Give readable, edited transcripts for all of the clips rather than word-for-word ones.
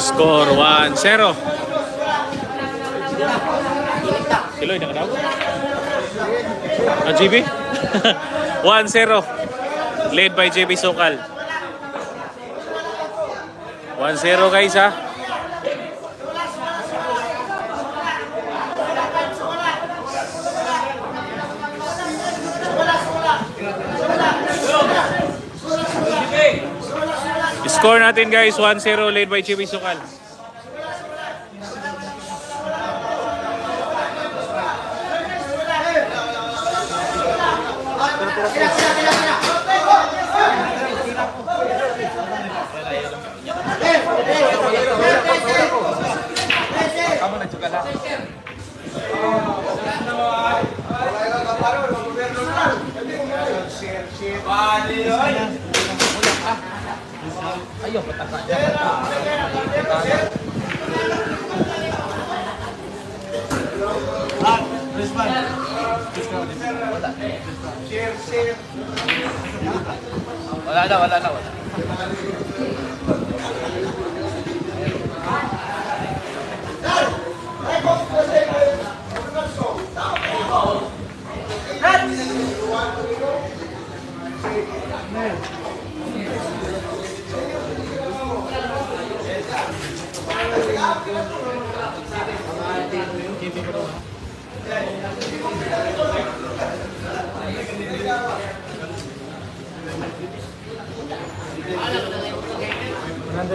Score 1-0. Kiloy na ka daw? GB? 1-0. Led by JB Sokal. 1-0 guys ha. Score natin guys, 1-0 led by JB Sokal. Ayo, pataka. Wala na.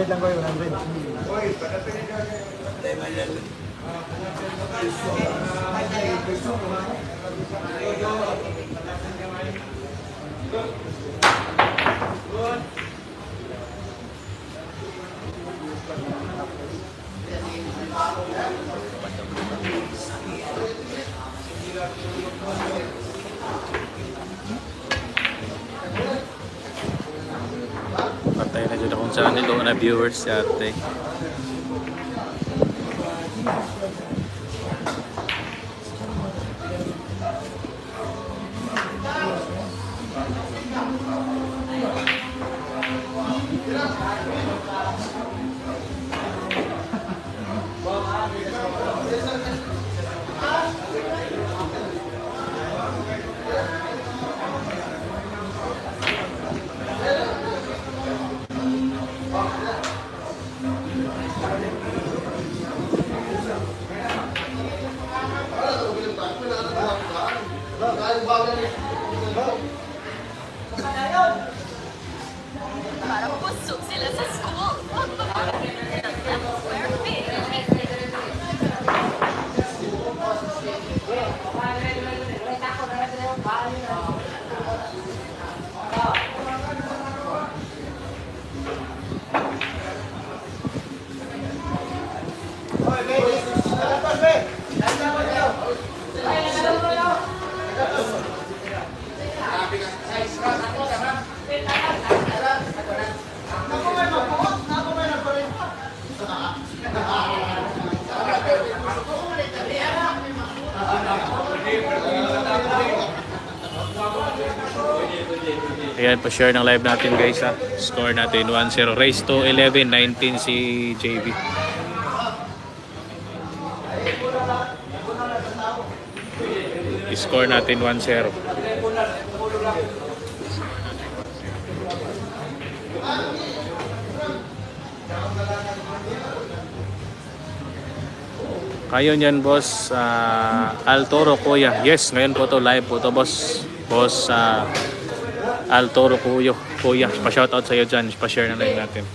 Lang ko 100. Patay na dyan akong channel o na viewers si ate. Para busog sila sa school. Ayan, pa-share ng live natin guys ha. Score natin 1-0. Race to 11, 19 si JB. Score natin 1-0. Kayo niyan boss, Altoro Kuya. Yes, ngayon po to live po to boss. Boss Altoro Kuya, pa-shoutout sa iyo dyan, pa-share na live natin.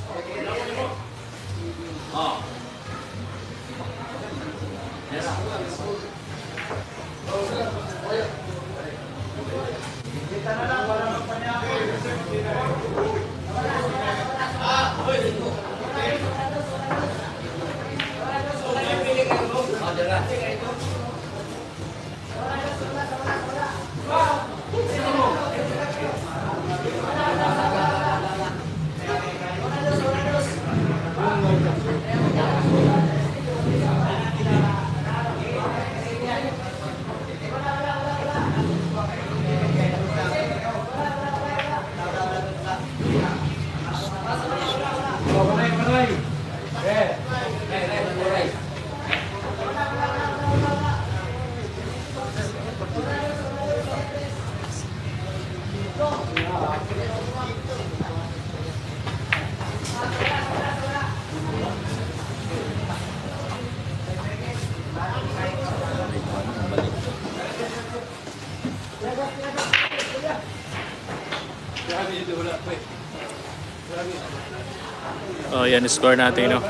Oh, yan score natin, no.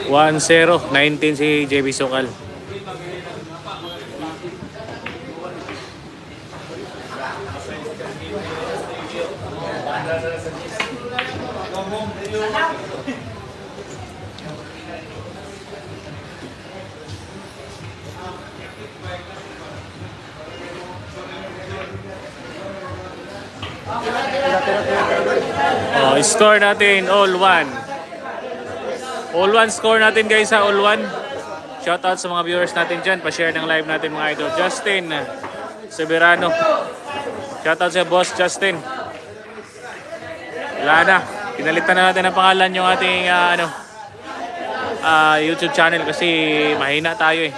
1-0, 19 si JB Sokal. Oh, score natin all one. All one score natin guys ha, all one. Shoutout sa mga viewers natin dyan. Pa-share ng live natin mga idol. Justin Severano. Shoutout sa boss Justin. Wala na. Pinalitan na natin ang pangalan yung ating YouTube channel kasi mahina tayo eh.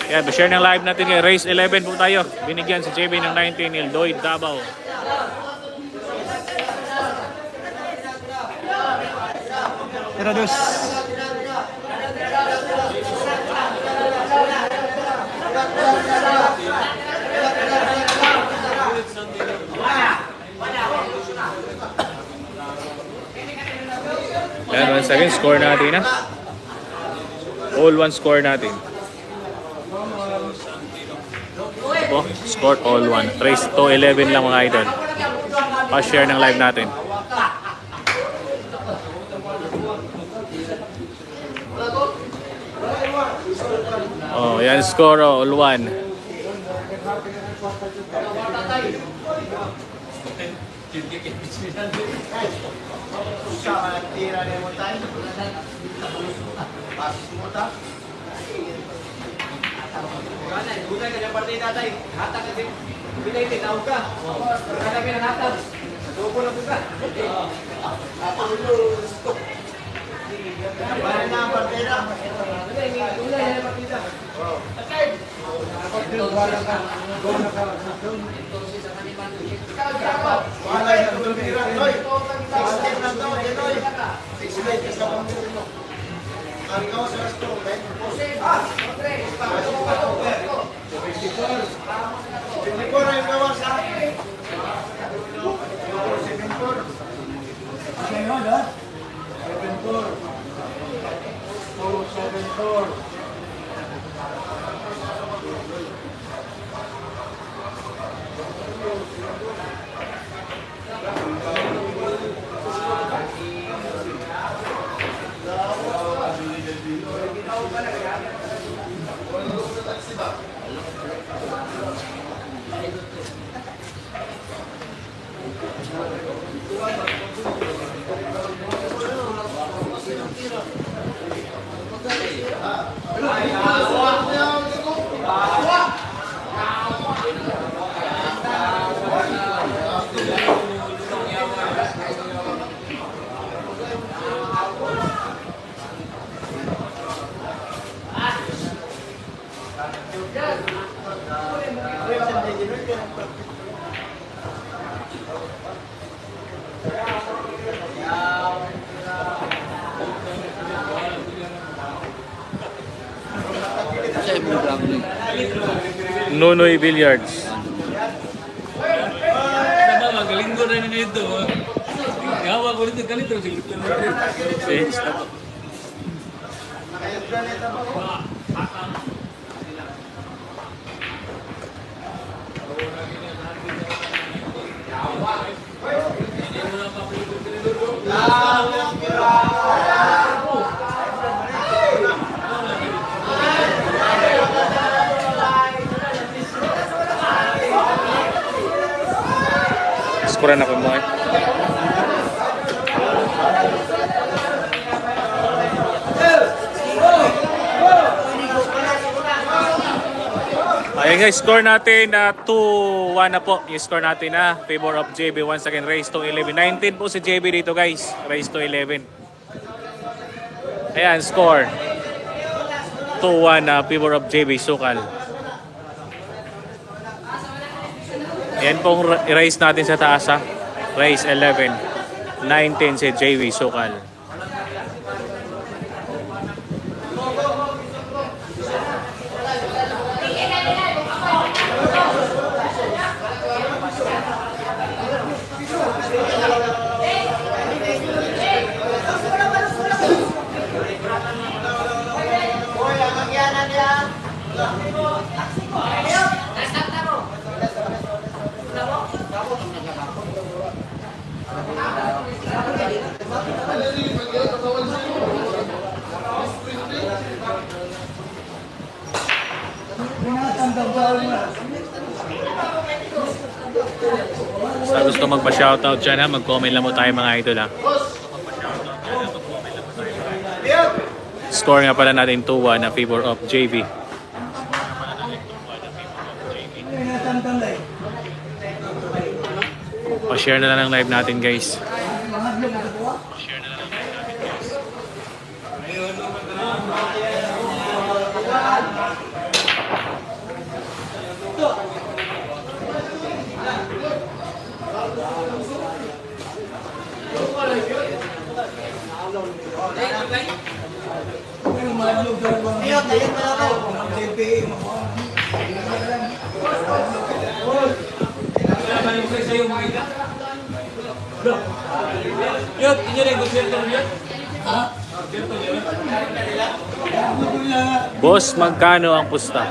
Yan, share ng live natin kay Race 11 po tayo. Binigyan si JB ng 19 ni Lloyd Davao. Tirados. Yan, once again, score natin ha. All one score natin. Oh, scored all one. Race to 11 lang mga idol. Pa-share ng live natin. Oh, yan score all one. Bukan ka partida tay. Hatag ka din. Bilay din tawag ka. Kada pinangatag. Tubo na buka. Ato ulo stop. Para na partida. Ulay na partida. Okay. Wala ka. Go na ka. Wala na tumira. Hoy. 16 na to, Denoy. 16 ka pa. Arigaw sa resto, okay? Nonoy Billiards. Magaling ko rin nito. Gawa ko nito ganito. Okay. Skuran ako mo eh. Ayan guys, score natin na 2-1 na po. Yung score natin na favor of JB once again, raise to 11. 19 po si JB dito guys, raise to 11. Ayan, score 2-1 na favor of JB Sukal. Ayan pong raise natin sa taas ha. Raise 11. 19 si JB Sukal. Sa gusto magpa-shoutout dyan ha, mag-comment lang mo tayo mga idol ha. Score nga pala natin 2-1 na favor of JV. Pa-share na lang ng live natin guys. Pa-share na lang ng live natin guys. Yot, inyo rin gusto yun. Boss, magkano ang pusta?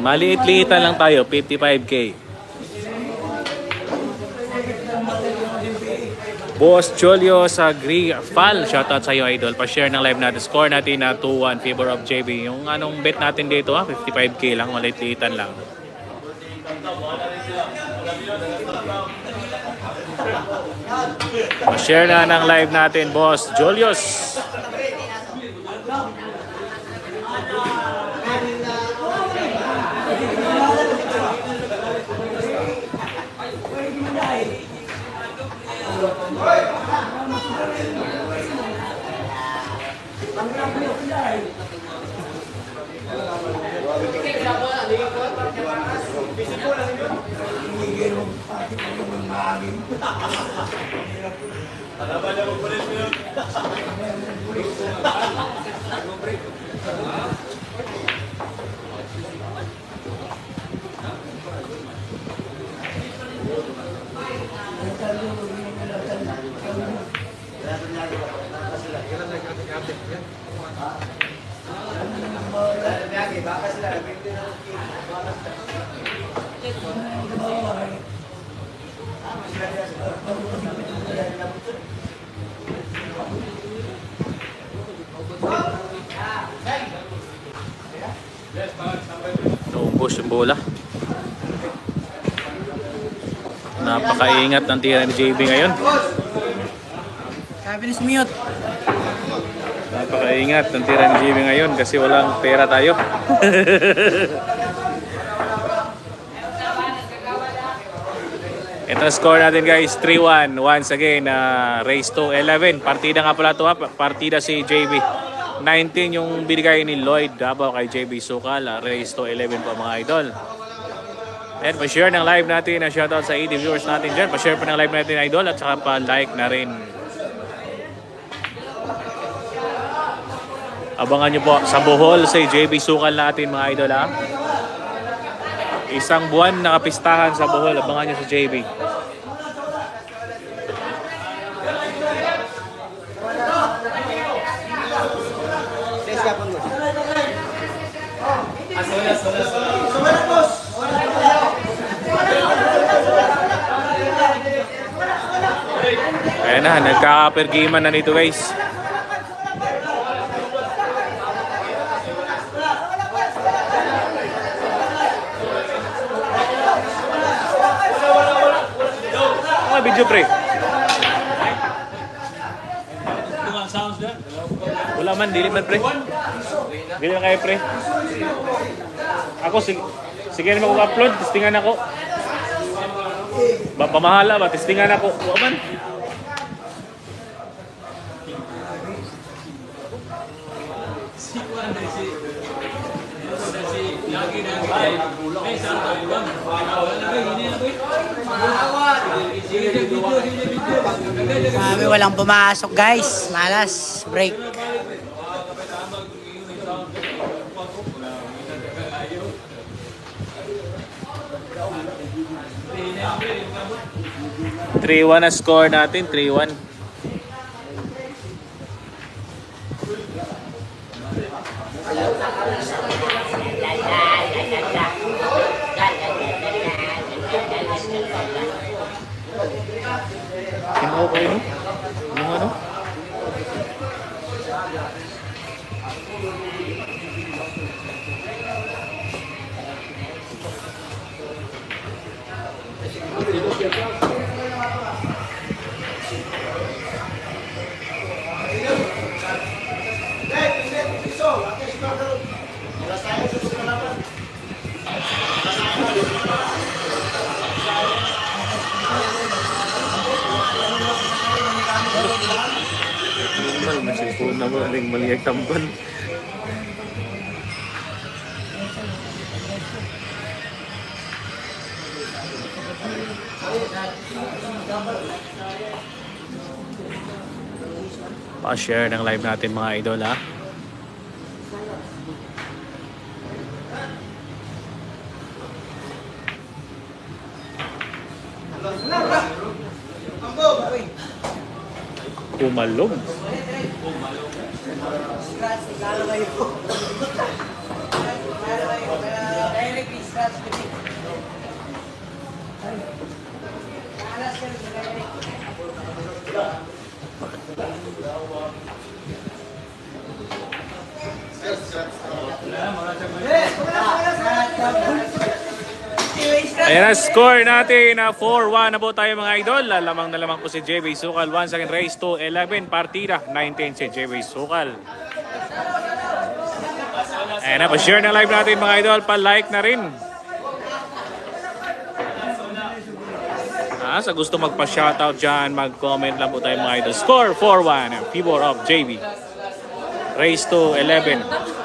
Maliit-liitan lang tayo, 55k. Boss Cholio sa Fal, shoutout sa iyo idol. Pa-share ng live natin. Score natin na 2-1 favor of JB. Yung anong bet natin dito ha, 55k lang, maliit-liitan lang. Pa-share na ng live natin, Boss Julius. Naubos yung bola. Napakaingat ng tira ni JB ngayon. Sabi ni Smiyot. Napakaingat ng tira ni JB ngayon kasi walang pera tayo. Ito score natin guys, 3-1. Once again, race to 11. Partida nga pala ito ha. Partida si JB. 19 yung binigay ni Lloyd Davao kay JB Sukal. Race to 11 po mga idol. And pa-share ng live natin. Shoutout sa 80 viewers natin dyan. Pa-share pa ng live natin idol at saka pa-like na rin. Abangan nyo po sa Bohol sa JB Sukal natin mga idol ha. Isang buwan na kapistahan sa Bohol. Abangan nyo sa JB. Ayan na, nagkaka-pergiman na nito guys. Mga video pre. Mga sounds na. Wala man, dili man pre. Dili man kayo pre. Ako, sige naman kong upload, testingan ako. Pamahala ba, testingan ako. Wala man. Si Juan si lagi may santo ibang. Wala na hindi na boy. Kami walang pumasok guys. Malas. Break. Three 3-1 na score natin, 3-1. Kinuha ko yun? Yung ano? Masih po na maling maliyag tamban. Pa-share ng live natin mga idol ha. Pumalog. Ayan na, score natin na 4-1 na po tayo mga idol. Lamang na lamang po si JB Sukal. Once again, race to 11, partida 19 si JB Sukal. Ayan na, pa-share na live natin mga idol. Pa-like na rin. Sa gusto magpa-shoutout dyan, mag-comment lang po tayo mga idol. Score 4-1 in favor of JB. Race to 11.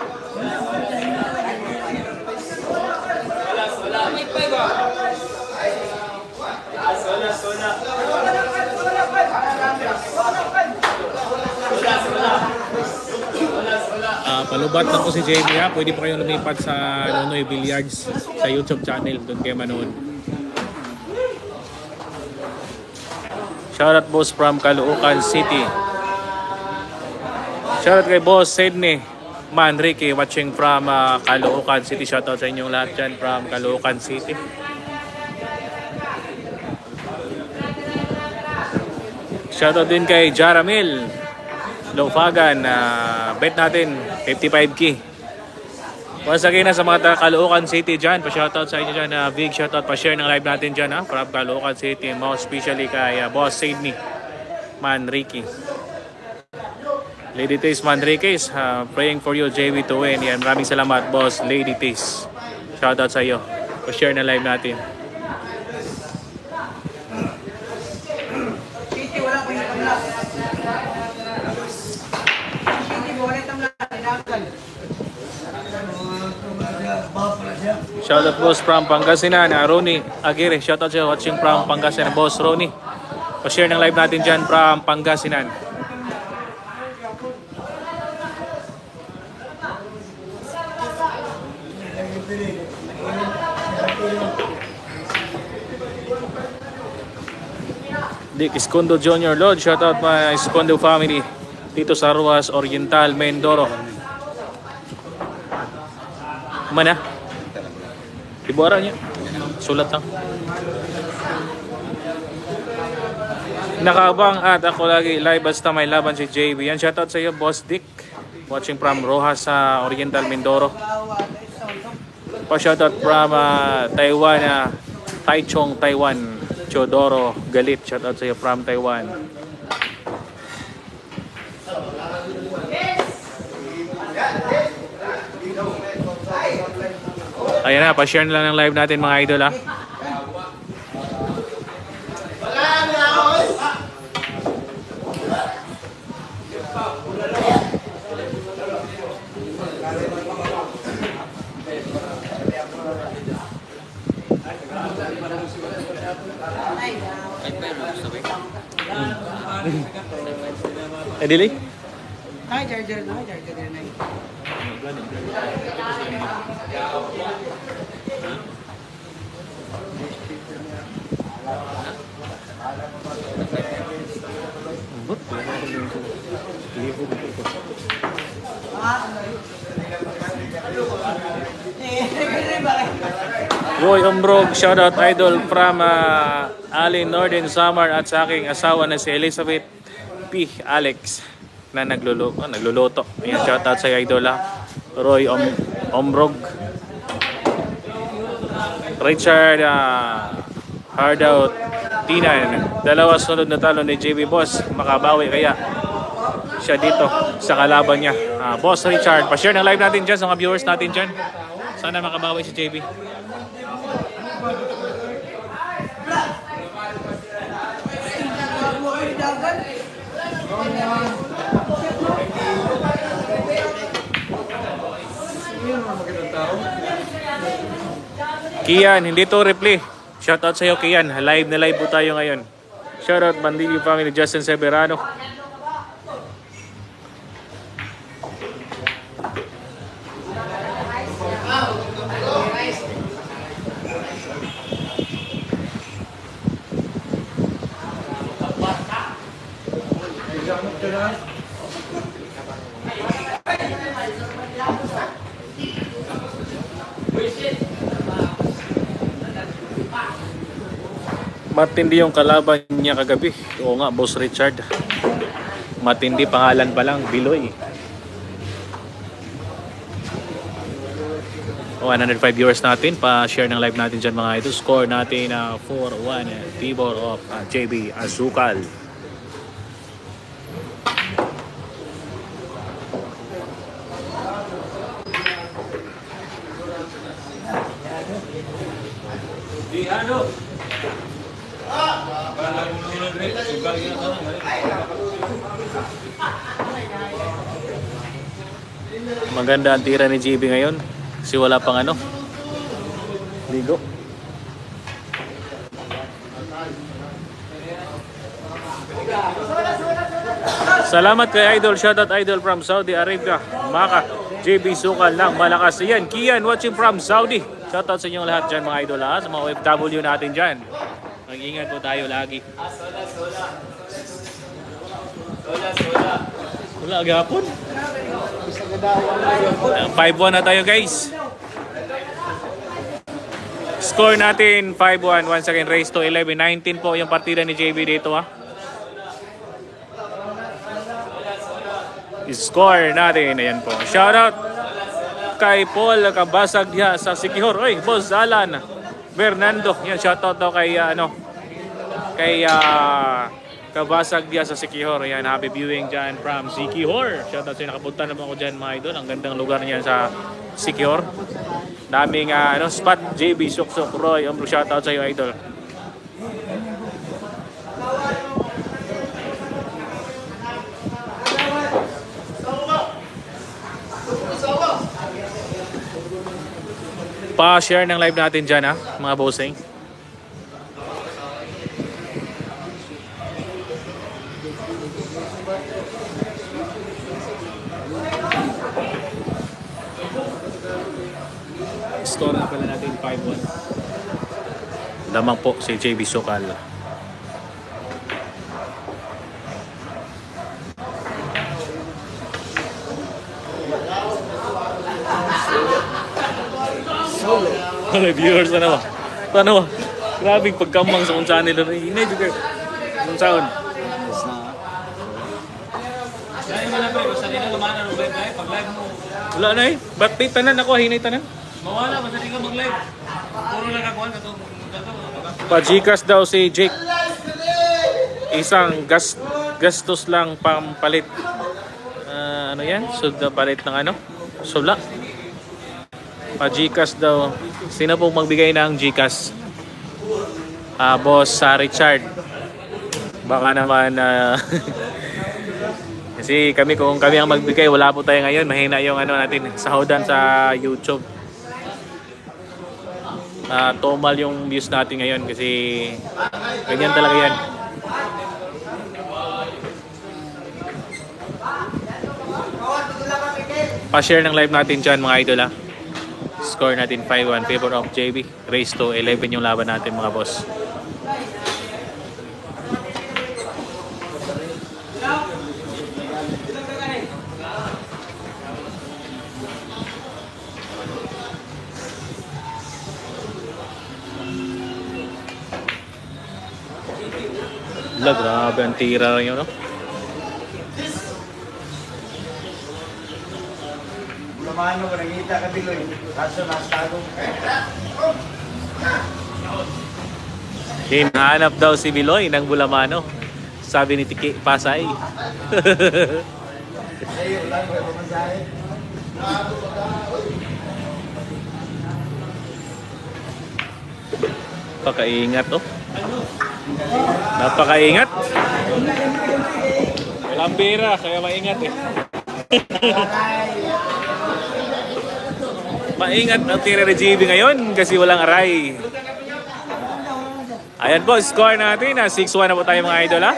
Palubat lang po si JB ha. Pwede po kayong lumipat sa Nonoy Billiards sa YouTube channel. Doon kayo manood. Shoutout boss from Caloocan City. Shoutout kay boss Sydney Manrique watching from Caloocan City. Shoutout sa inyong lahat dyan from Caloocan City. Shoutout din kay Jaramil Lofagan. Bet natin 55k. Once again sa mga Caloocan City dyan, pa-shoutout sa inyo dyan. Big shoutout, pa-share ng live natin dyan from Caloocan City. Most especially kay boss Sydney Manrique. Lady Taste Manriquez, praying for you JB to win. Yan, maraming salamat boss Lady Taste. Shoutout sa iyo. Pa-share ng live natin. Shoutout boss from Pangasinan, Ronnie Aguirre. Shoutout sa watching from Pangasinan, boss Ronnie. Pa-share ng live natin dyan from Pangasinan. Dick Escondo Jr. Lord, shoutout my Escondo family dito sa Ruas Oriental, Mindoro. Mana? Ibuara niya. Sulat lang. Nakaabang at ako lagi live basta may laban si JB. Yan, shoutout sa iyo, Boss Dick. Watching from Rojas sa Oriental, Mindoro. Pa-shoutout from Taiwan, Taichung, Taiwan. Chodoro Galit, shoutout sa iyo from Taiwan. Ayan na, pa-share na lang ng live natin mga idol ha. Dili? Charger na eh. Roy Ombrog, shoutout idol from Ali Northern Summer at sa aking asawa na si Elizabeth P. Alex na nagluluto. Ayan, shoutout sa idol ha. Roy Ombrog. Richard Hardout Tinan. Dalawa sunod na talo ni JB Boss. Makabawi kaya siya dito sa kalaban niya. Boss Richard, pa-share ng live natin dyan sa mga viewers natin dyan. Sana makabawi si JB. Kian, hindi to replay. Shoutout sa iyo Kian. Live na live po tayo ngayon. Shoutout Bandili family Justin Severano. Matindi yung kalaban niya kagabi. Oo nga, Boss Richard. Matindi, pangalan pa lang, Biloy. 105 viewers natin. Pa-share ng live natin dyan mga ito. Score natin 4-1. Tibor of JB Azukal. Maganda ang tira ni JB ngayon. Kasi wala pang ligo. Salamat kay Idol. Shoutout Idol from Saudi Arabia. Maka JB Sukal ng Malakas. Yan, Kian watching from Saudi. Shoutout sa inyong lahat dyan mga idol ha. Sa mga OFW natin dyan. Mag-ingat po tayo lagi. Wala agapon. 5-1 na tayo guys. Score natin 5-1. Once again race to 11. 19 po yung partida ni JB dito ha. Score natin. Ayan po. Shoutout kay Paul Kabasag diya sa Sikihor. Oy, Boss Alan Fernando. Yan, shoutout daw kay Kabasag diya sa Sikihor. Yan, happy viewing dyan from Sikihor. Shoutout sa'yo, nakapunta naman ako dyan mga idol. Ang gandang lugar niyan sa Sikihor. Daming spot. JB Suksok Roy. Shoutout sa'yo idol. Pa-share ng live natin dyan ha, mga bossing. Score na pala natin 5-1. Lamang po si JB Sukal. Mga viewers, ano ba? Ano ba? Grabing pagkamang sa kung saan nila. Inay, juga. Kung saan? Kaya mo na ba, basta di na lumana ng live live. Pag live mo, Wala na eh. Ba't di tanan ako? Hinay tanan. mawala, basta di ka mag-live. Puro lang kakuhan ka itong Pa-Gcash daw si Jake. Isang gastos lang pampalit. Ano yan? Suda palit ng ano? Sula. Pa-Gcash daw. Sino pong magbigay ng Gcash? Boss Richard. Baka naman kasi kami kung kami ang magbigay, wala po tayo ngayon. Mahina yung ano natin, sahodan sa YouTube. Tomal yung views natin ngayon kasi ganyan talaga yan. Pa-share ng live natin dyan mga idol ha. Score natin 5-1 favor of JB. Race to 11 yung laban natin mga boss. Wala, grabe ang tira rin yun, no? Lamano ko, nakita ka Biloy. Kaso nastago. Hinahanap daw si Biloy ng Bulamano. Sabi ni Tiki Pasay. Sa'yo, lang ko yung pamasahe. Napakaingat, oh. Napakaingat. Walang bira, kaya maingat eh. Maingat ang tira ni JB ngayon kasi walang aray. Ayan po, score natin. 6-1 na po tayo mga idol ha.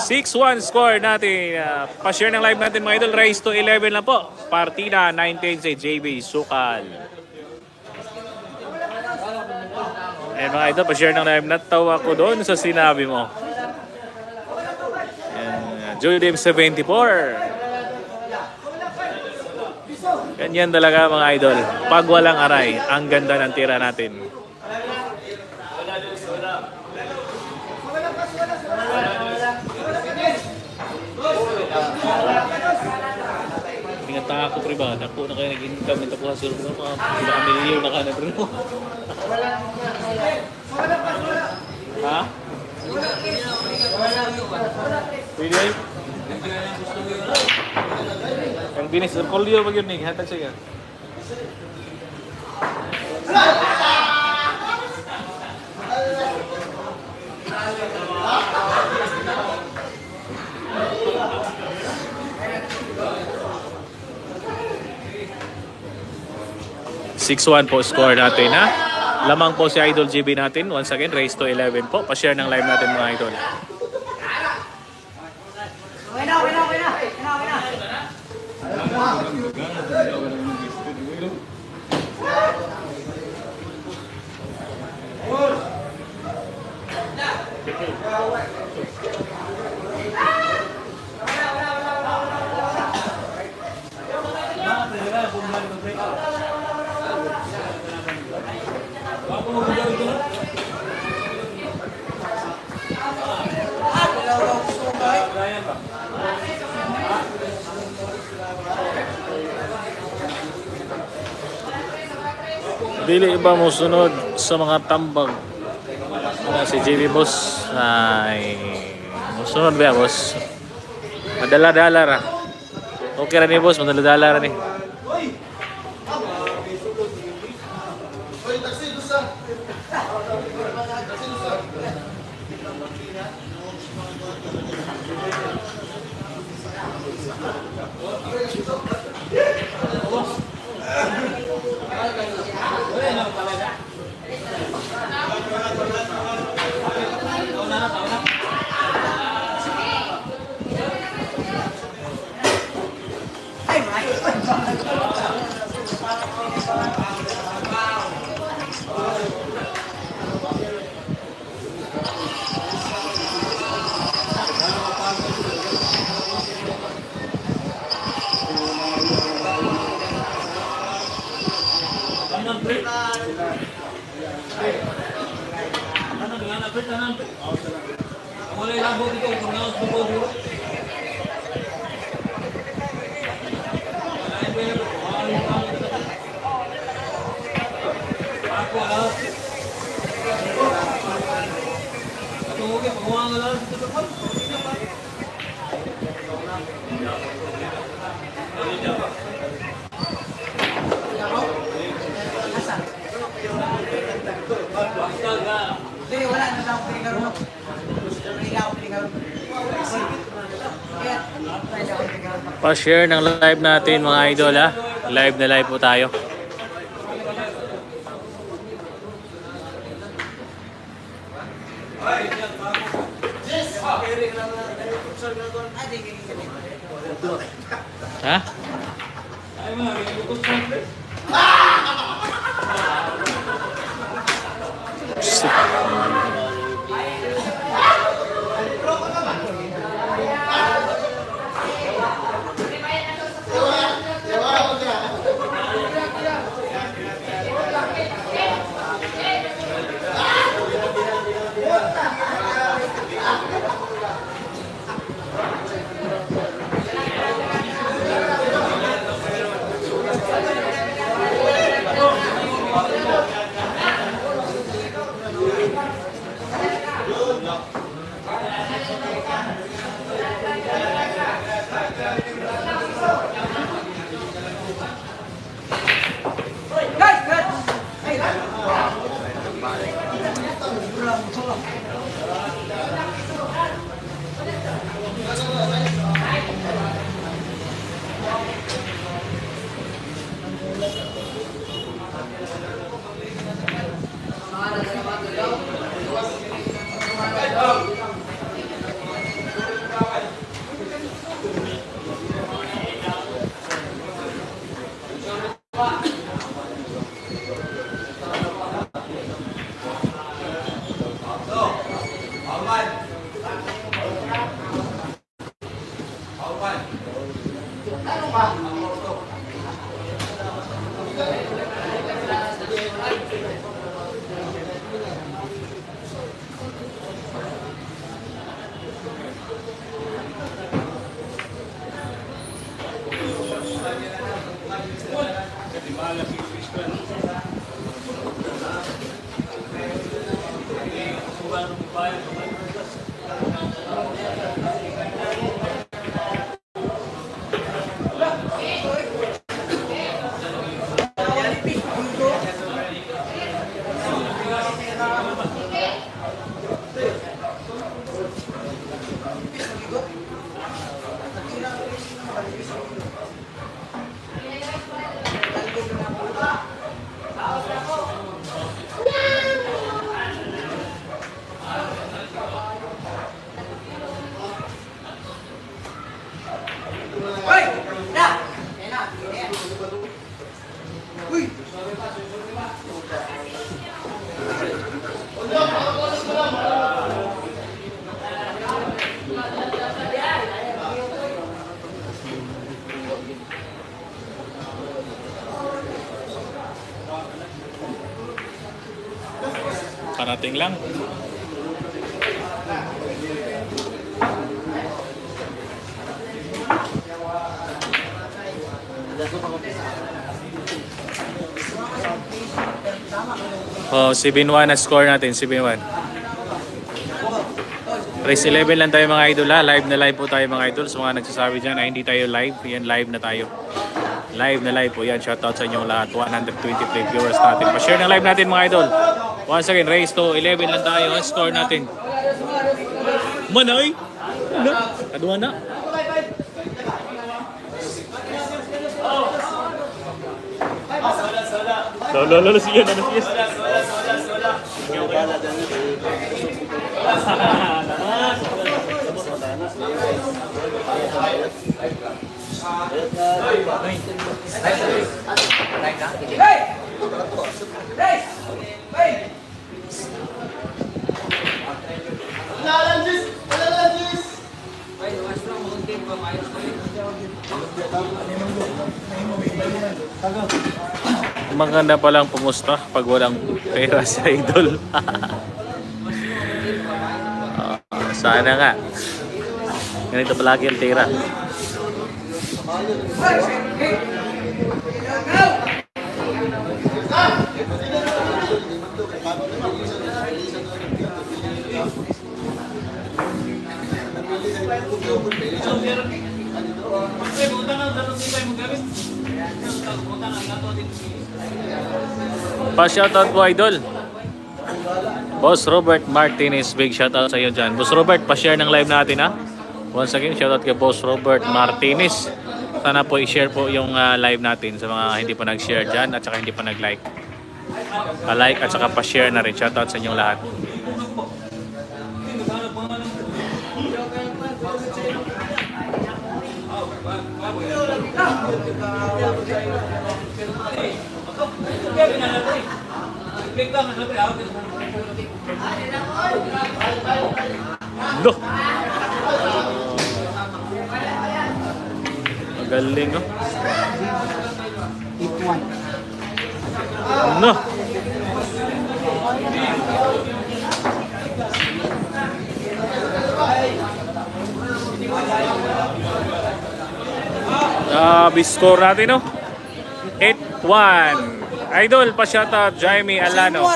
6-1 score natin. Pa-share ng live natin mga idol. Race to 11 lang po. Partida 19 si JB Sukal. Ayan mga idol, pa-share ng live. Natawa ko doon sa sinabi mo. Ayan, Judim 74. Ganyan talaga mga idol. Pag walang aray, ang ganda ng tira natin. Ingat ako pre ba? Ako na kayo nag-income ito po sa silver mga pinakamilyon na ka na pre mo. Ha? Pwede ay? Ang binis, kolyo pag yun eh, hatag siya. ...6-1 po score natin ha. Lamang po si Idol GB natin. Once again, race to 11 po. Pa-share ng live natin mga idol. Dili iba mo sunod sa mga tambag na si JB boss ay musunod ba boss? Madala-dala ra. Okay ra ni boss, madala-dala ra ni. Wala yung labo dito. Kung naos mo po dito. Ako alas. Tunggu pagawang alas dito pa. Hindi, wala na lang pinigaro. Pinigaro. Kaya, tayo ako pinigaro. Pa-share ng live natin mga idol ha. Live na live po tayo. Ha? Ay mga, ikot sa Parating lang. Oh, 7-1 na score natin, 7-1. Race 11 lang tayo mga idol ha. Live na live po tayo mga idol. So mga nagsasabi dyan na hindi tayo live. Yan, live na tayo. Live na live po yan. Shoutout sa inyong lahat. 123 viewers natin. Pa-share ng live natin mga idol. Once again, race to 11 lang tayo. Ang score natin. Manay! Ano? Kaduha na. Lolo, siya na siya. maganda palang pumusta pag walang pera sa idol. Sana nga. Ganito palagi ang tira. Pa-shoutout po idol. Boss Robert Martinez, big shoutout sa iyo dyan. Boss Robert, pa-share ng live natin ha. Once again, shoutout kay Boss Robert Martinez. Sana po i-share po yung live natin sa mga hindi pa nag-share dyan at saka hindi pa nag-like. Pa-like at saka pa-share na rin. Shoutout sa inyong lahat. Lo. Magaling, no? No. Score natin, no? 8-1. Idol, pa-shoutout, Jaime Alano.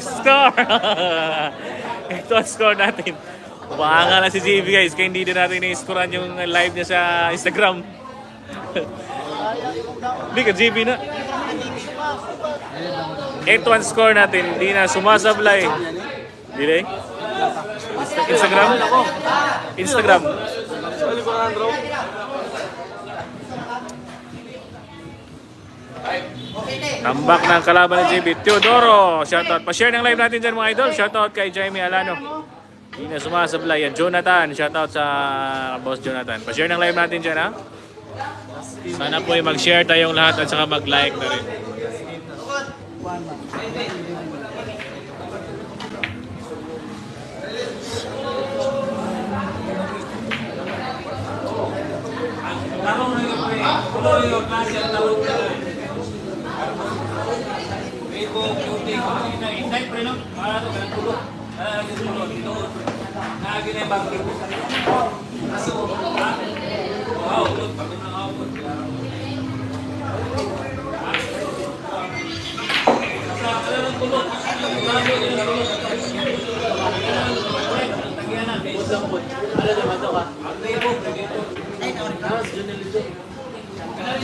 Score! Ito ang score natin. Umahanga na si JB guys, kaya hindi din natin i-scorean yung live niya sa Instagram. Hindi ka JB na. 8-1 score natin, hindi na sumasablay. Hindi Instagram? Instagram. Tambak ng kalaban ni JB. Teodoro, shoutout. Pa-share ng live natin dyan mga idol. Shoutout kay Jaime Alano. Hindi na sumasablay. Yan, Jonathan. Shoutout sa boss Jonathan. Pa-share ng live natin dyan ha. Sana po yung mag-share tayong lahat at saka mag-like na rin.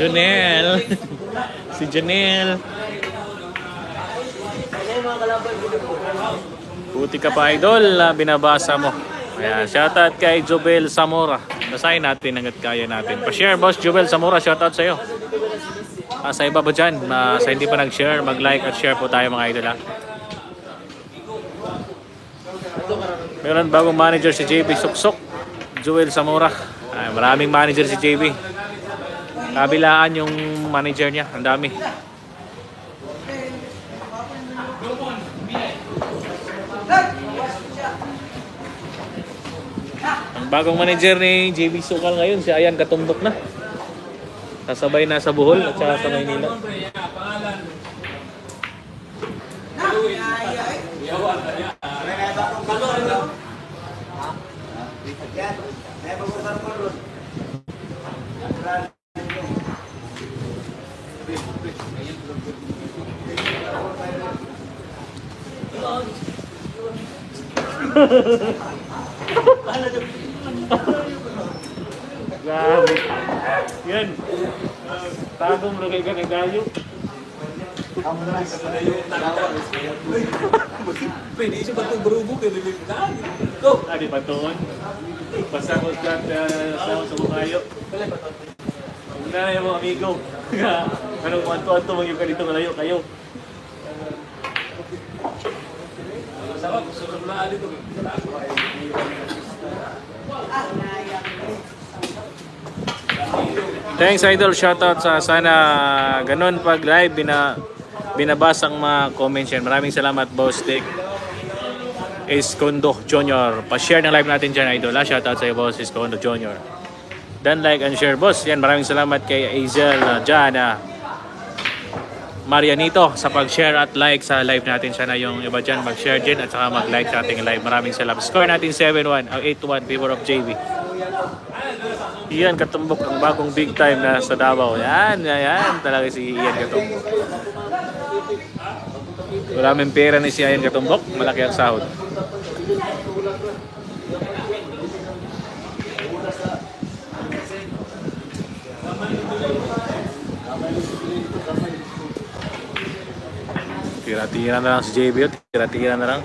Jonel. Si Jonel. Puti ka pa idol, binabasa mo. Ayan, shoutout kay Jobel Zamora. Basahin natin hanggat kaya natin. Pa-share boss Jobel Zamora, shoutout sa iyo. Sa iba ba dyan, sa hindi pa nag-share, mag-like at share po tayo mga idol ha. Meron bagong manager si JB Suksok, Joel Zamora. Maraming manager si JB. Kabilaan yung manager niya, ang dami. Ang bagong manager ni JB Sukal ngayon, si Ayan Katumbok na. Kasabay na sa Bohol at saka sa Maynila. Grabe. Yan. Tagong lagay ka ng gayo. Pwede siya ba itong grubo? Adi patuon. Pasakot ka sa bukayo. Una na yung mga amigo. Anong manto-anto mag-yung ka dito malayo kayo. Masawag, gusto na dito. Thanks idol, shoutout sa sana ganun pag live binabasang mga comments yan. Maraming salamat boss Dick Escondo Jr. Pa-share ng live natin dyan idol ha. Shoutout sa iyo boss Escondo Jr. Dan like and share boss. Yan, maraming salamat kay Azel Jana Marianito sa pag-share at like sa live natin. Sana yung iba dyan mag-share din at saka mag-like sa ating live. Maraming salamat. Score natin 7-1, 8-1 favor of JB. Ian Katumbok, ang bagong big time na sa Davao. Yan talaga si Ian Katumbok. Maraming pera ni si Ian Katumbok, malaki ang sahod. Tira-tira na lang si JB yun. Tira-tira na lang.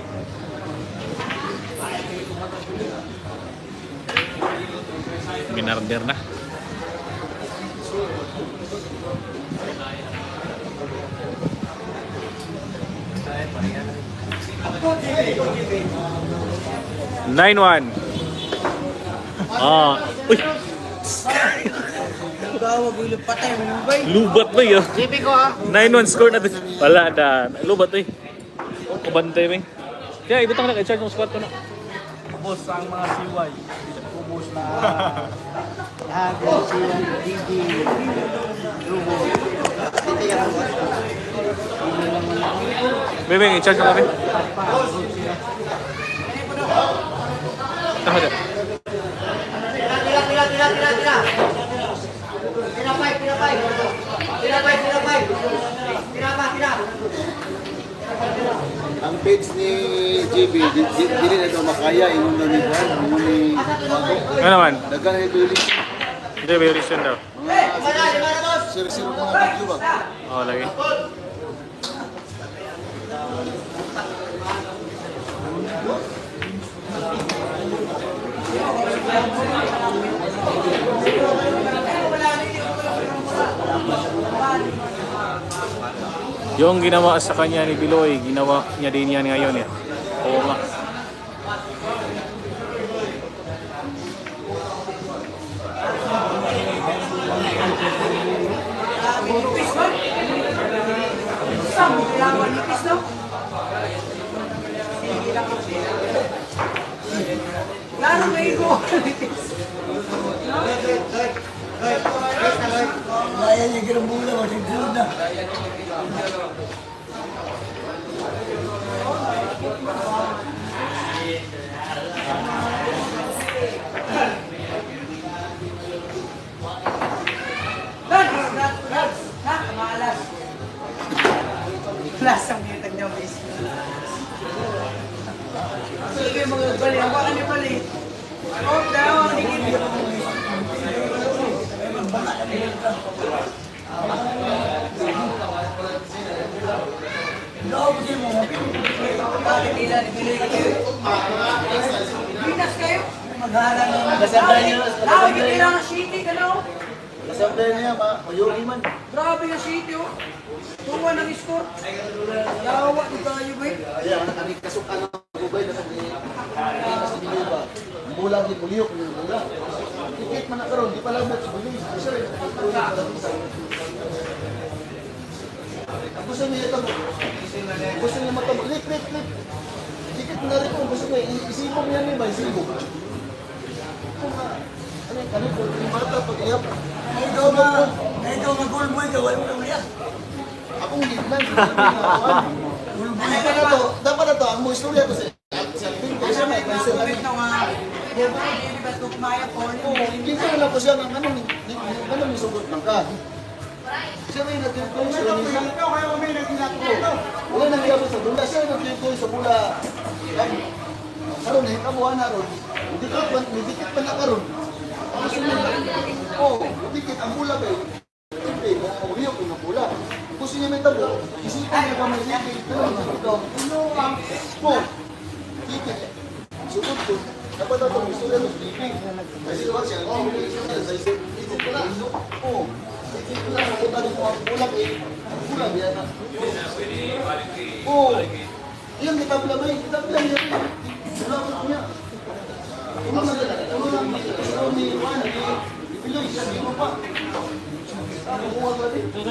Minarder na. Nine one. Uy. Gawa, gulo patay, manubay. Lubat ba yun? JP ko ah. 9-1 score natin. Wala na. Lubat eh. Kabantay ba eh. Kaya ibutang na i-charge ng squad ko na. Ubos ang mga siway. Ubos na. Lahat siway, DD, Lubo. Bebe, i-charge na kami. Tama dyan. Ang page ni JB, di rin ito makaya, inong na ni Juan, inong ni Ano naman? Dagan na ito ulit. Hindi, may reason daw. Sir-sir mga video ba? Oo, lagi. Yung ginawa sa kanya ni Biloy, ginawa niya din yan ngayon eh. Oo nga. Lalo may go. Kaya niya kinabula, masigod na. Malas. Lasang nitag niya, miss. Sige, mga bali. Ang baka niya bali. Oh, daw, hindi Bakit nila nila kayo? Binas kayo? Maghahalan ng Kasabay niya. hindi kailangan shitty ka no? Kasabay niya, mayuri man. Grabe yung shitty oh. Tuwa ng score. Yawa di tayo ba? Kaya, ang kasukan ng gubay na sa video ba? Ang bulang di buliyok ng bulang. Tikit man na karon, di pala mo sa buliyok. Gusto niya ito mo. Gusto niya matamo. Lip. Tikit na rin kung gusto niya. Isipong niya niya ba? Isipong. Ano yung kanil? Yung bata pag-iap. Ikaw mag-goal boy ka. Wala mo na uliyak. Akong gitnan. Dapat na to. Ang mo istorya ko sa Kasi may kapit na nga. Di ba hindi ba ito kumaya po? Kita na lang po siya ng ano may sugot ng ka. Siya rin nag-tuloy sa niya. Wala nang gabot sa bula. Siya nag-tuloy sa bula. Karon eh, kabuhan na ron. Dikit pa na karon. Dikit ang bula ba eh. Siyempre, mauriyok yung bula. Gusto niya may tabo, isipan niya pa may dikit. Ito, dikit. Sugot ko. Dapat ito, gusto niya ng dikit. Kasi naman siya, dikit ko lang. Dikit ko lang, mapunta rin ko ang bulak eh. Ang bulak, yan na. Iyan, kitabla ba yun? Kitabla niya rin. Bulak ko niya. Ulo lang ni Juan, ni Piloy, siya di mo pa. Kumuha ka rin. 3-0.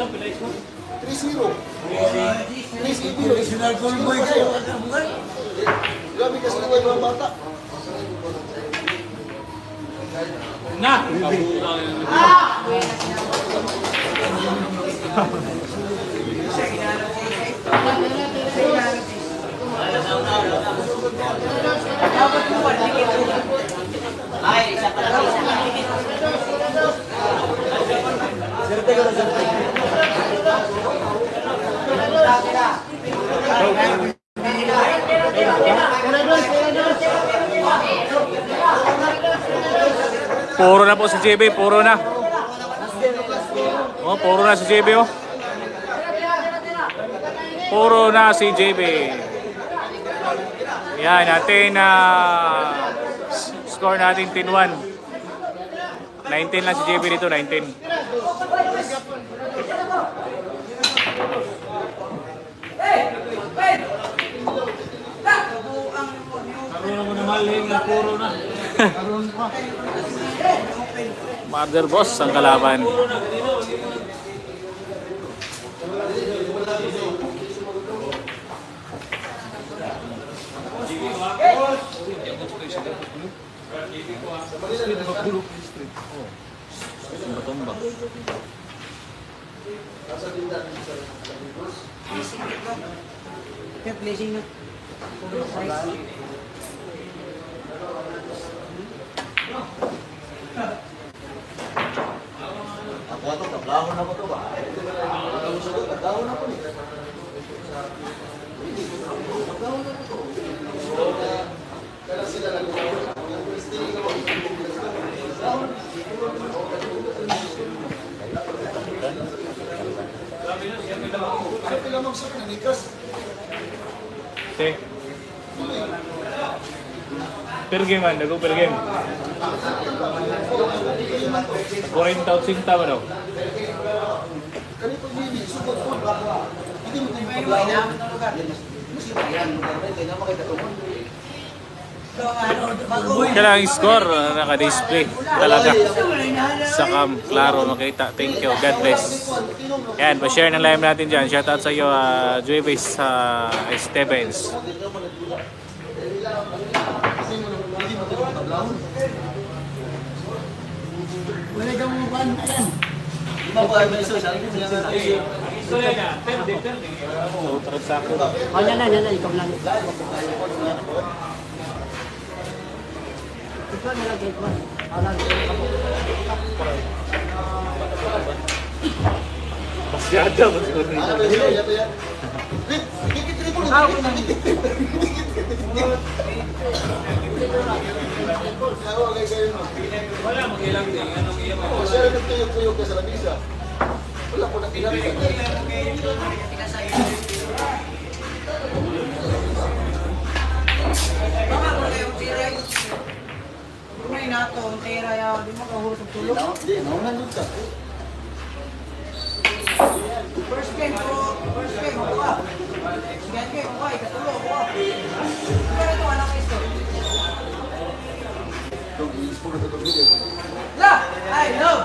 3-0. National goal boy kayo. Grabe kasi naman yung mga bata. Na! Kabulang. Dapat mo ba? Ay, isa pa lang isa. Puro na po si JB, puro na. Oh, puro na si JB oh. Puro na si JB. Yan, natin score natin 10-1. 19 lang si JB dito, 19. Karoon mo na maling na puro na. Mother boss ang kalaban. Blessing na. Ako ato, tablahon na ko to ba? Ang sugot, tablahon na ko ni. Kaya sila nag-uwi. Ano pila magsuot ng ikas? Okay. Per game man, dago per game. 40,000 tama daw. Kanito nini, sugot po ba? Hindi mo tayo tablahon. Mas yan, kaya naman kayo katumon. Kailangan score, naka-display talaga. Sa cam, klaro makita. Thank you, God bless. Yan, pa-share ng live natin dyan. Shoutout sa iyo, Jueves Stevens. Wala kang mga pan. Ayan. Lima ba ay may isa, sabi ko siya na. Istorya niya, perde. Oh, yan na, ikaw lang. Ikaw na lang, ikaw. Alam ko. Masyada, Ano ba siya? Yato yan. Ikit-triple. Wala, mag-ilang din. Anong iya mo? Siya rin nagtuyog-tuyog ka sa lamisa. Wala po nakilala. Baka ko kayo tira. May nato, ang tira yaw. Di mo kahulog ng tulog. Hindi, naunan doon ka. First game ko, ako ka. Second game ko, ikatulog ko. Pero ito, anak ko ito. Itong i-sport na itong video. La! I love!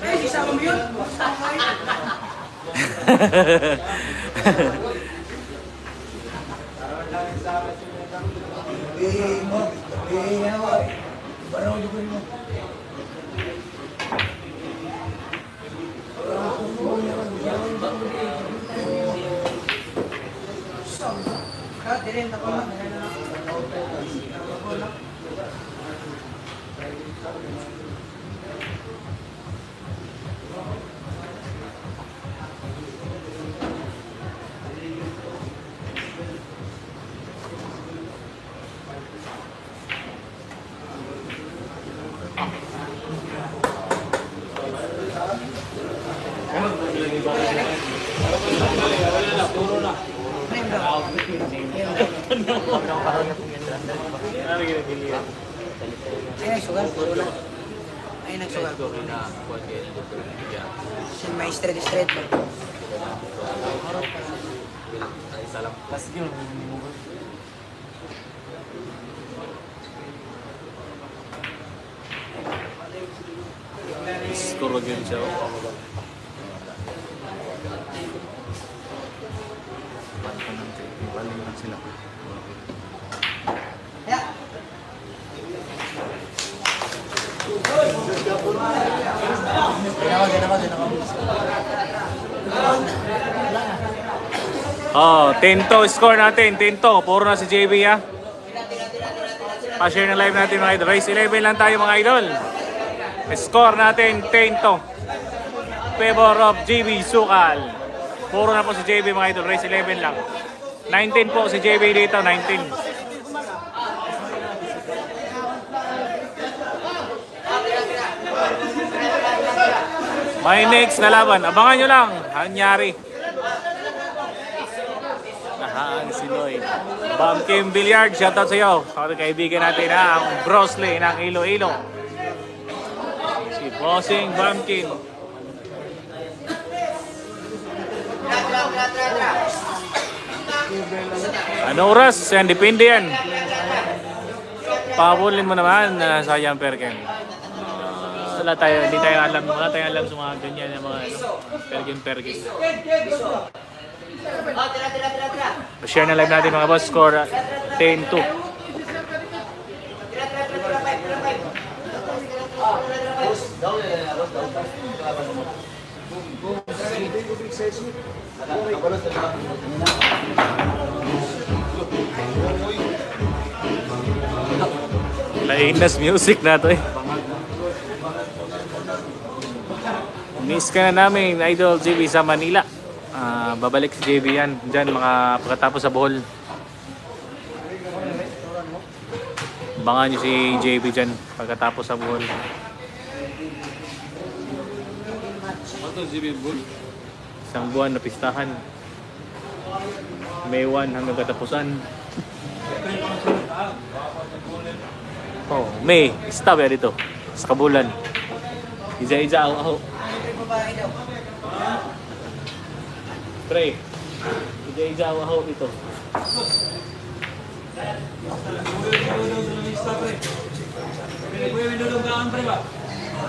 Eh, si Sama mo yun? Ay, nagsugal. Ay, nagsugal. Si may straight ba? Score again siya. Balik lang sila. Oh, 10-2 score natin. 10-2. Puro na si JB ha. Pa-share ng live natin mga idol. Race 11 lang tayo mga idol. Score natin 10-2. Favor of JB Sukal. Puro na po si JB mga idol. Race 11 lang. 19 po si JB dito. 19. May next na laban. Abangan nyo lang. Hanyari. Nahaan si Noy. Bumpkin Billiard. Shoutout sa iyo. Ako kaibigan natin ha. Ang Brosley ng Iloilo. Si Bossing Bumpkin. Ano oras? Yan, depende yan. Pabulin mo naman sa Perken. Wala tayong alam sa mga ganyan yung mga Perken. Share na live natin mga boss. Score 10-2. Lainas music na to eh. Miss ka na namin, Idol JB sa Manila. Babalik si JB yan dyan pagkatapos sa Bohol. Abangan nyo si JB dyan pagkatapos sa Bohol. Ano JB Bull? Isang buwan na pistahan. May 1 hanggang katapusan. Oh, May, stop ya dito. Sa Kabulan. Isa-isa aho. Pre. Isa-isa aho dito. Kuya, minulong ka ang pre ba?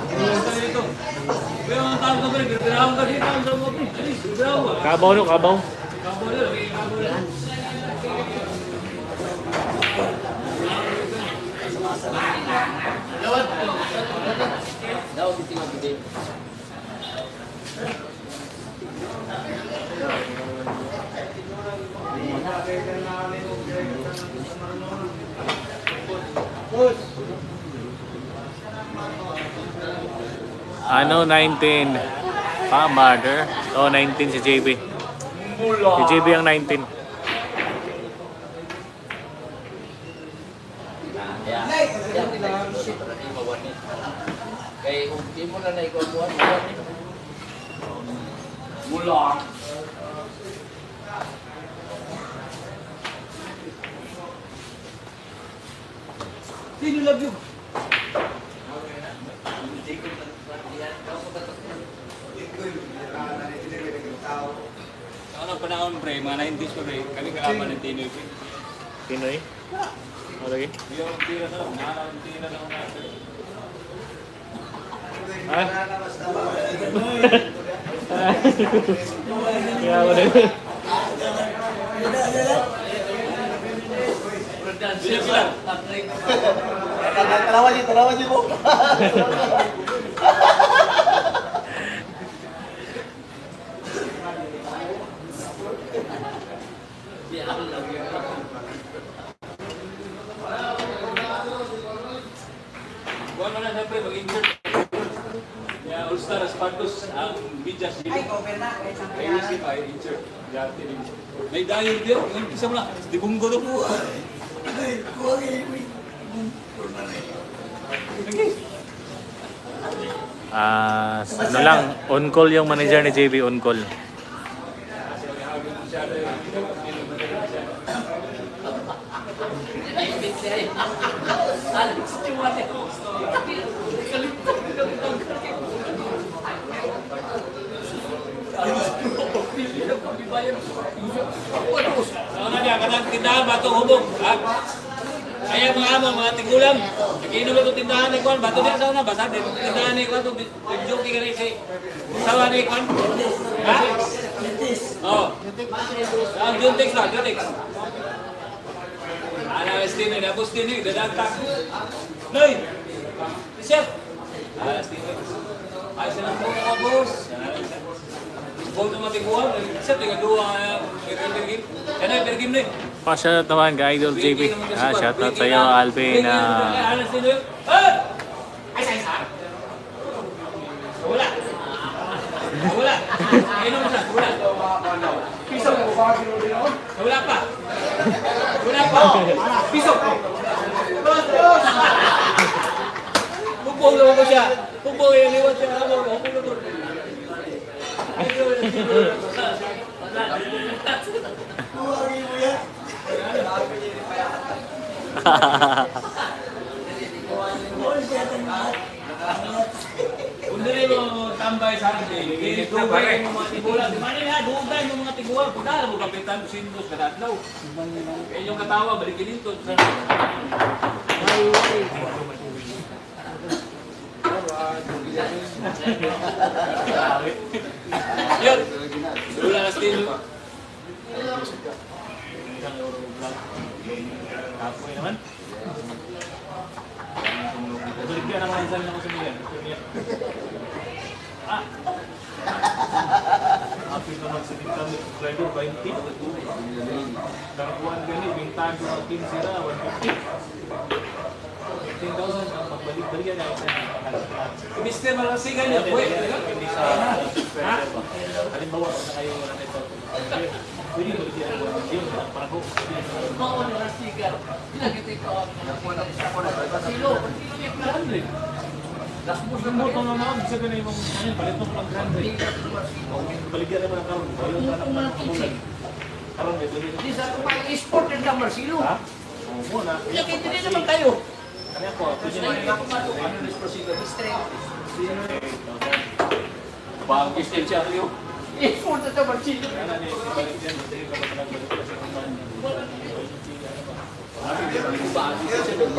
Minulong ka dito. Kuya, mga tao ka pre. Pinahawag ka dito. Ang tao mo pre. Alis, pinahawag ba? Kabaw no, kabaw. Kabaw nyo, okay, kabaw nyo. Ano, 19? Mother. Oh, 19 si JB. Si JB ang 19. Kaya kung di mo na naikuha Mula. Sino love you? Ano panahon pre, mga 90s pa pre, kami kaaman ng Tinoy pre. Pinoy? Okay. Yung tira na lang, nakakang tira na lang natin. Ah? Kaya mo din. Sila sila. Talawan niyo po. Buwan mo na siyempre, mag-insert. Kaya All-Star Espartos, ang Bidjas dito. Ay, cover na. Kahit saan Ay, isip ay insert. Dati rin. May dahil din. Yung isa mo na. Di bunggo to po. Ano lang, on call yung manager ni JB, on call. Ano na niya, kanang tindahan ba ito hubog? Ha? Kaya mga amo, mga tigulang, nagiinom ito tindahan ni Kwan, bato din sa una, basta din, tindahan ni Kwan, joke ka rin si sawa ni Kwan. Ha? Oo. Ang Juntex lang, Juntex. Alas din eh, napos din eh, dadagtag. Noy! Chef! Alas din eh. Ayos na lang po mga boss. Huwag na matiguan, chef, tingnan doon ang pergim. Yan ay pergim na eh. Pa-shoutout naman kay Idol JB. Shoutout sa'yo, Alvin. Alas din eh. Hey! Ay, sa. Wala. Wala. Inom mo sa, wala. Piso ko ba sinuli noon? Wala pa. Wala pa. Piso. Pupong naman ko siya. Pupong yung liwat siya. Ako naman. Kung dili mo tambay sa akin, dugay mo mga tiguan. Di man na, dugay mo mga tiguan. Kung dala mo kapitan, sindos, kadatlaw. Eh, yung katawa, balikin ito. Yun. Wala na stilo. Kapoy naman. Baligyan naman ang sabi ng kusumiyan. Happy naman sa income driver 20. Nakakuhaan ganit, bintahan ko ng 15 sila, 150. 15,000 ang pagbalik-balikan na isa. Mr. Malasigan niya, boy. Hindi sa square ba? Halimbawa, kung na kayo wala nito. Pwede mo siya yung parang ko. Oo, Malasigan. Pinagkita ko. Silo. Mo tong mga bisa ka na yung balit mo pang grande. Baligyan naman ang karon. Ayun na lang bulan. Karon may balik. Di sa pag-sport ng number silo. Ha? Oo na. Pinagkita din naman kayo. Kaya ko, pwede mo bang kistel siya niyo. Sport na number silo.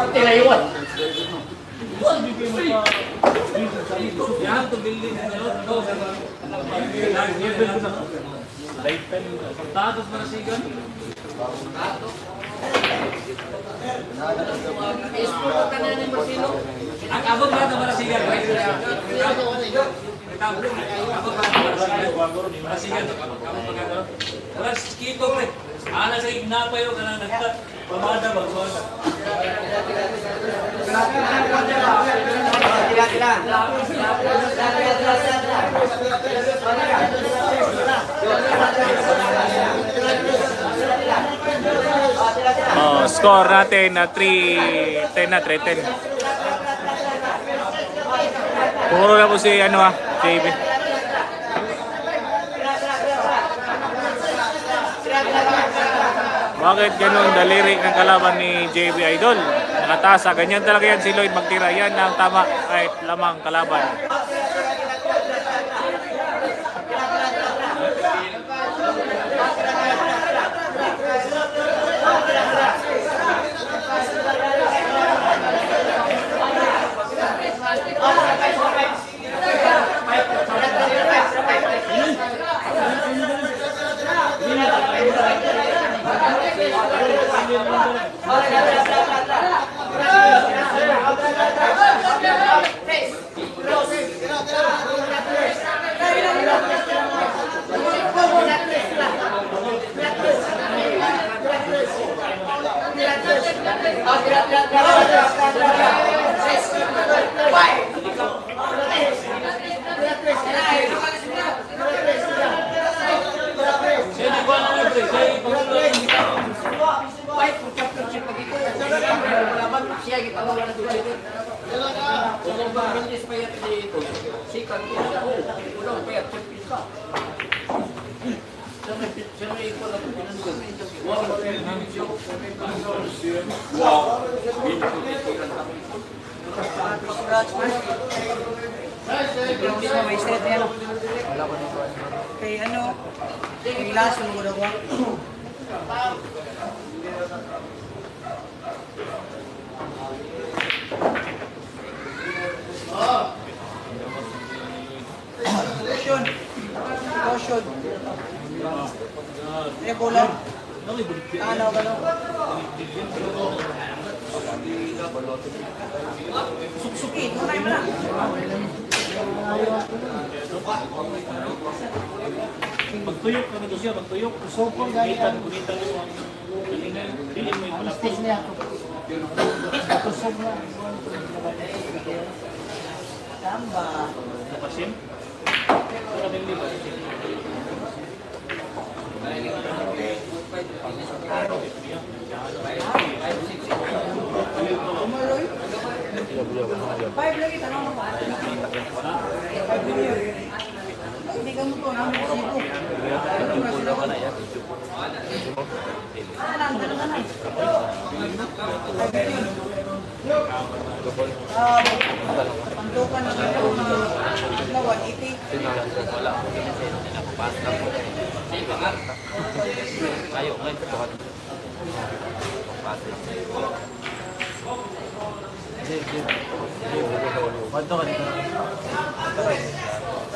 Partilayuan. You have to build it. Lifetime. Pagtatos na sigan. Sport ka na number silo. Ang abot ba ito marasigan? Abot ba ito marasigan? Wala skito pre. Ana sa ignapayo ka na nagtat. Pamada ba? Oh, score natin na 3-10 na, 3-10. Puro na po si JB. Bakit ganun daliri ng kalaban ni JB Idol? Nakatasa, ganyan talaga yan si Lloyd magtira. Yan ang tama kahit lamang kalaban. Siya gipagawa na dito. Kung mabilis pa yan dito, sikat ko siya. Ulang pa yan, champion ka. Siya may ikaw na pinansin. May straight na yan. Kay ano? Kay last mo na ba? kulang. Ano, gano'n. Suki, tunay mo na. Magtuyok ka na siya, magtuyok. Sopong galitan, kunitan mo ang galingan. Dili mo yung malapos. Tamba. Napasin? Ito na din ba? Umuloy. 5 lagi, tanong mo ba? 5 hindi ka mo to namin sibo. Pantukan na ito na 180.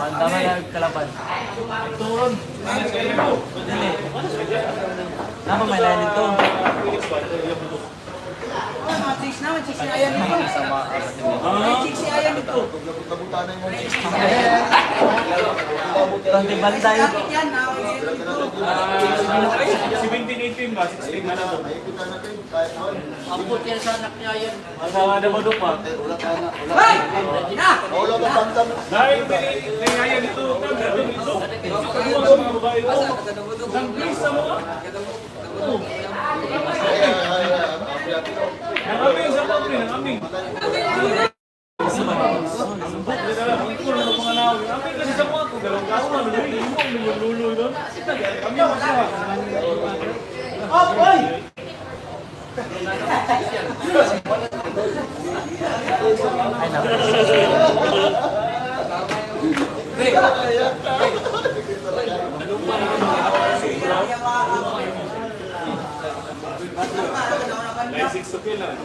Pandaman na kalaban. Turon. Nama may lain ito. Mga chicks naman, chicks na ayan ito. May chicks na ayan ito. Kabutanan mo. Tanti bantay. Sakit yan, nakakit ito. 17-18 ba? 16 na lang. Ay, kita natin. Kahit mo. Amput yan sa anak niya yan. Masawa na ba pa? Wala ka na. Hoy! Na! Wala ka pangtam. Dahil pinayaya nito, nandito nito. Ano ang mga babae ko? Nang-please sa mga. Nang-aming sa kapri, nang-aming. Aming kasi sa mga ko, galong gawa, lulo doon. Kami ang masya. Ay! Like 6 to kill lang.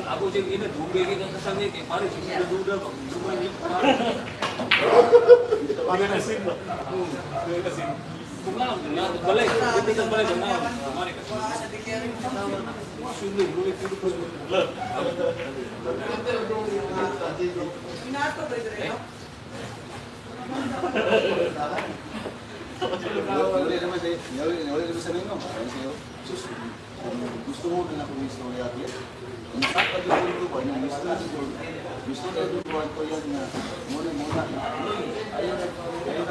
Ako siyang ina, bumigay ka sa sangit. Pare, duda ba? Sumalik. Kami na sin ba? Kami na sin. Kung nga, balay. Ito ang balay. Mari ka. Sulit, bulit, bulit, bulit. Pinato ba ito rin? Wala naman sa nino. Ayun sa'yo. Sus, gusto mo na akong istorya at yan. Ang sakad yung mundo ko, yung gusto na yung buwan ko yan na muna. Ayun na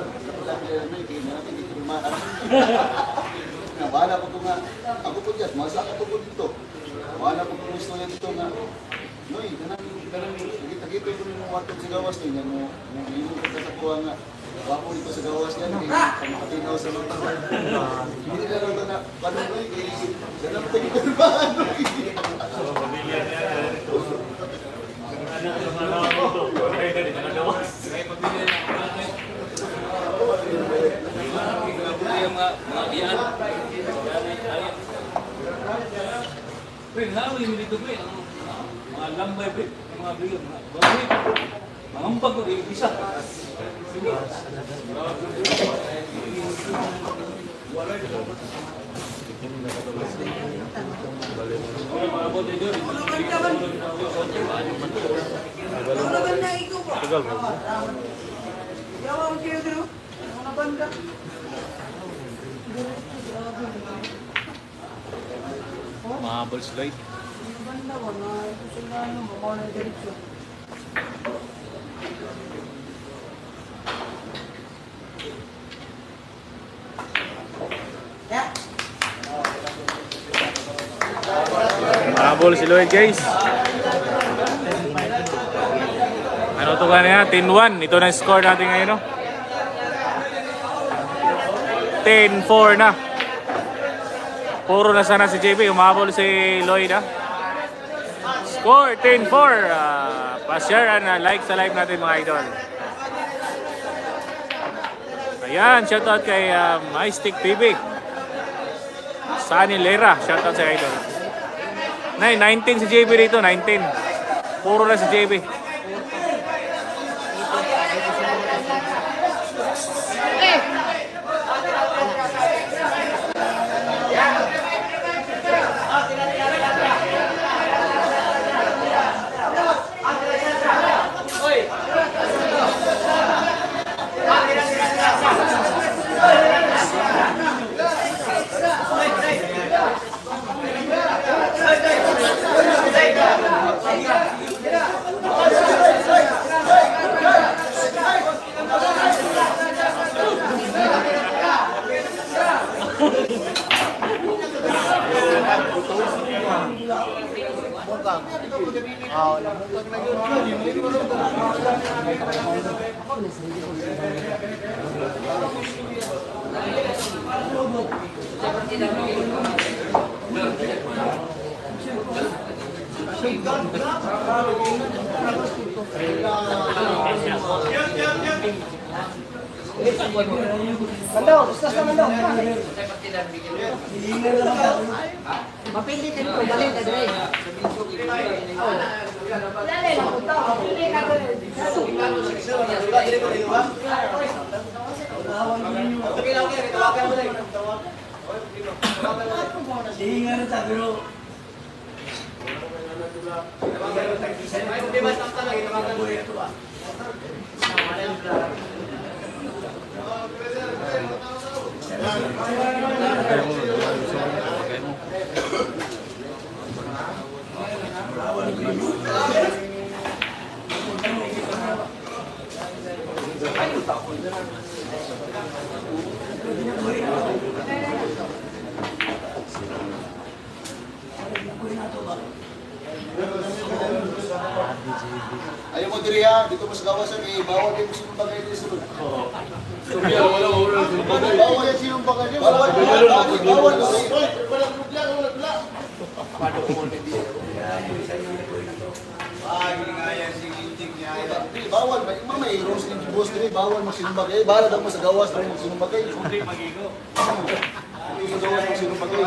kapalaki na kaya natin dito lumaan. Bahala ko ito nga. Ako po dyan, masakad ko dito. Bahala ko itong istorya dito nga. Noy, nakita ko yung watog sa gawas niya. Yung katakuha nga. Wapo dito sa gawas niya. Makatinaw sa mga tao. Hindi na lang na, paano Noy? Ganang tingin ko ba? Pre, lalo yung dito pre, mga lambay pre, mga briyo, mga bagay, mga ambag ko, isa. Sige. Ano ba na ikaw ba? Tagal mo. Yawa ang kayo dito. Mga banda. Mahabol si Lloyd. Mga banda ko na ito sila ano, baka na diretso. Yeah. Mahabol si Lloyd, guys. Ano to kanina? 10-1. Ito na yung score natin ngayon, no? 10-4 na. Puro na sana si JP. Umahabol si Lloyd, ha? Score 10-4. Pa-share and like sa live natin mga idol. Ayan, shoutout kay MyStick TV. Sunny Lera, shoutout sa idol. 19 si JB dito, 19. Puro na si JB. Mando, gusto sa Mando. Mapindi din ko, balik na dire. Dali lang punta, mapindi ka dire. Ayaw mo diri ha, dito mo sa gawasan eh, bawal yung sinumbagay dito sa loob. Bawal yung sinumbagay dito. Bawal. Bawal, may rules din boss diri, bawal magsinumbagay. Bawal daw mo sa gawas daw magsinumbagay. Hindi magigo. Hindi mo gawas magsinumbagay.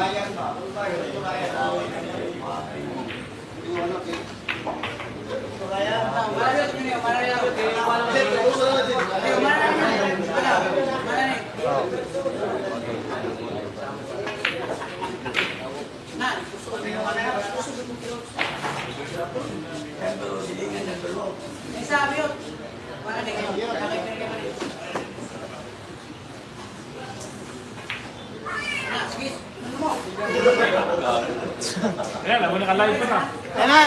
Sabi yun. Ayan, ako naka-live pa na.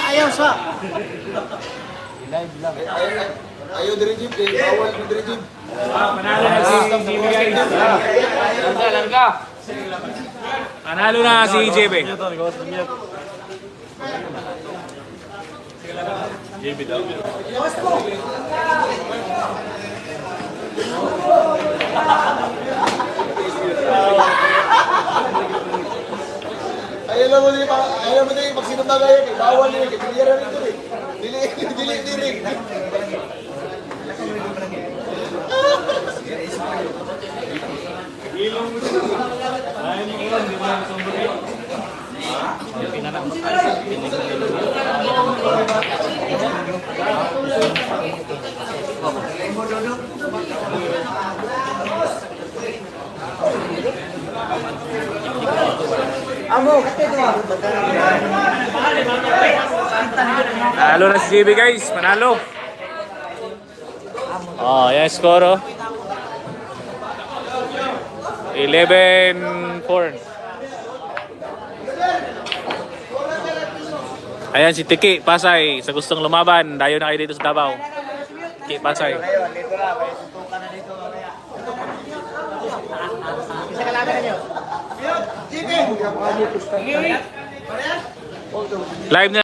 Ayaw sa. Ayaw diri jeep, bawal yung diri jeep. Panalo na si JB guys. Panalo na si JB. Ayaw mo din pag sinumbagay, bawal yun, kaya rin ito eh. Dili. Amo, kate to. Panalo na si JB guys, panalo. Oh, yan score oh. 11-4. Ayan si Tiki Pasay sa gustong lumaban. Dayo na kayo dito sa Davao. Tiki Pasay. Dito na, may suntukan na dito mamaya. Isa ka laban niyo. Live na